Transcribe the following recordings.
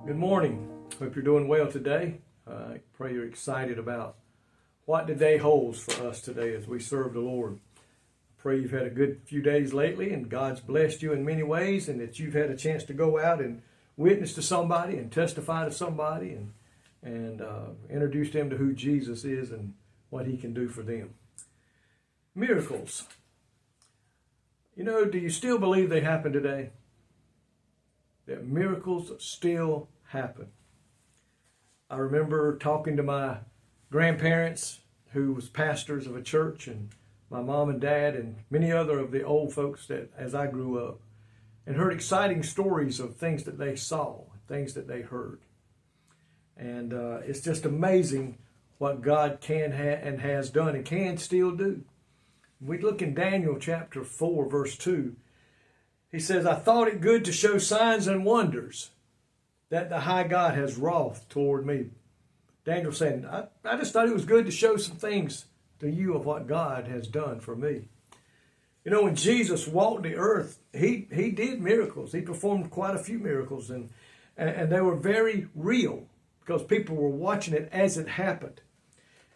Good morning. Hope you're doing well today. I pray you're excited about what the day holds for us today as we serve the Lord. I pray you've had a good few days lately and God's blessed you in many ways, and that you've had a chance to go out and witness to somebody and testify to somebody and introduce them to who Jesus is and what he can do for them. Miracles. You know, do you still believe they happen today? That miracles still happen. I remember talking to my grandparents who was pastors of a church, and my mom and dad and many other of the old folks that as I grew up, and heard exciting stories of things that they saw, things that they heard. And it's just amazing what God can and has done and can still do. We look in Daniel chapter 4 verse 2. He says, I thought it good to show signs and wonders that the high God has wrought toward me. Daniel said, I just thought it was good to show some things to you of what God has done for me. You know, when Jesus walked the earth, he did miracles. He performed quite a few miracles, and they were very real because people were watching it as it happened.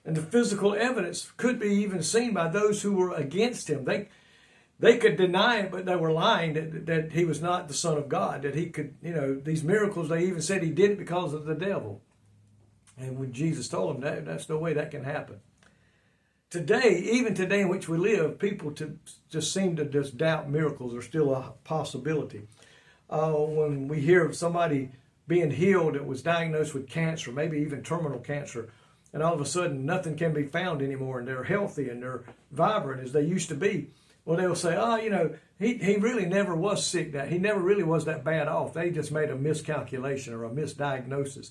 And the physical evidence could be even seen by those who were against him. They could deny it, but they were lying that he was not the Son of God, that he could, you know, these miracles, they even said he did it because of the devil. And when Jesus told them that's no way that can happen. Today, even today in which we live, people just seem to just doubt miracles are still a possibility. When we hear of somebody being healed that was diagnosed with cancer, maybe even terminal cancer, and all of a sudden nothing can be found anymore, and they're healthy and they're vibrant as they used to be. Well, they'll say, he really never was sick. He never really was that bad off. They just made a miscalculation or a misdiagnosis.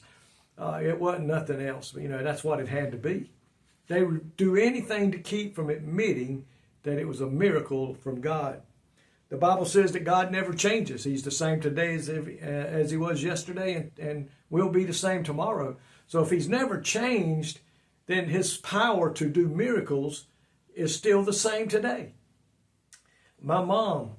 It wasn't nothing else. You know, that's what it had to be. They would do anything to keep from admitting that it was a miracle from God. The Bible says that God never changes. He's the same today as he was yesterday and will be the same tomorrow. So if he's never changed, then his power to do miracles is still the same today. My mom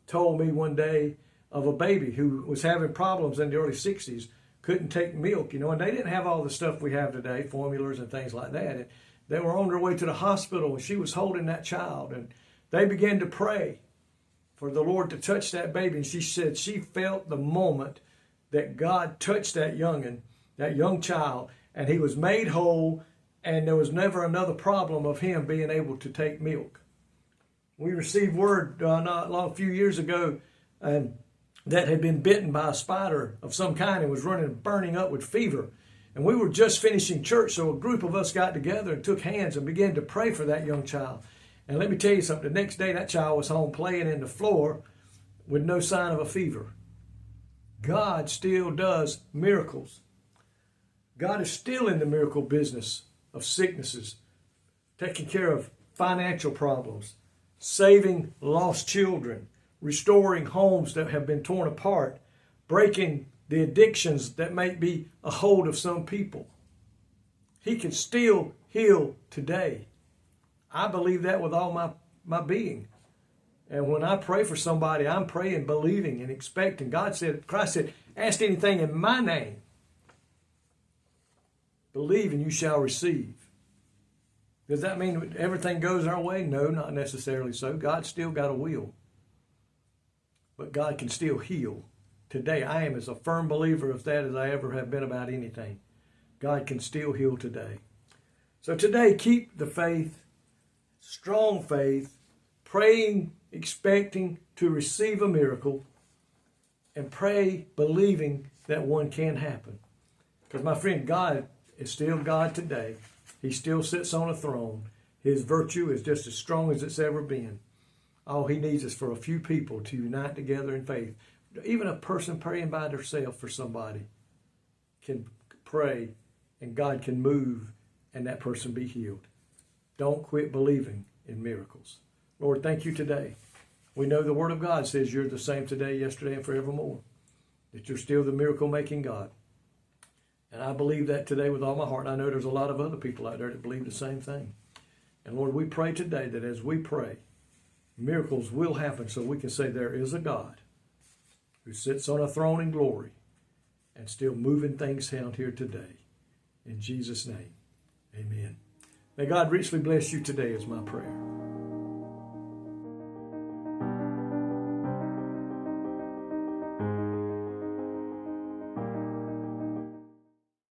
told me one day of a baby who was having problems in the early 60s, couldn't take milk, and they didn't have all the stuff we have today, formulas and things like that. And they were on their way to the hospital, and she was holding that child, and they began to pray for the Lord to touch that baby. And she said she felt the moment that God touched that young child, and he was made whole, and there was never another problem of him being able to take milk. We received word a few years ago that had been bitten by a spider of some kind and was burning up with fever. And we were just finishing church, so a group of us got together and took hands and began to pray for that young child. And let me tell you something, the next day that child was home playing in the floor with no sign of a fever. God still does miracles. God is still in the miracle business of sicknesses, taking care of financial problems, saving lost children, restoring homes that have been torn apart, breaking the addictions that may be a hold of some people. He can still heal today. I believe that with all my being. And when I pray for somebody, I'm praying, believing, and expecting. Christ said, ask anything in my name. Believe and you shall receive. Does that mean everything goes our way? No, not necessarily so. God's still got a will. But God can still heal. Today, I am as a firm believer of that as I ever have been about anything. God can still heal today. So today, keep the faith, strong faith, praying, expecting to receive a miracle, and pray, believing that one can happen. Because my friend, God is still God today. He still sits on a throne. His virtue is just as strong as it's ever been. All he needs is for a few people to unite together in faith. Even a person praying by themselves for somebody can pray and God can move and that person be healed. Don't quit believing in miracles. Lord, thank you today. We know the Word of God says you're the same today, yesterday, and forevermore. That you're still the miracle-making God. And I believe that today with all my heart. I know there's a lot of other people out there that believe the same thing. And Lord, we pray today that as we pray, miracles will happen so we can say there is a God who sits on a throne in glory and still moving things out here today. In Jesus' name, amen. May God richly bless you today is my prayer.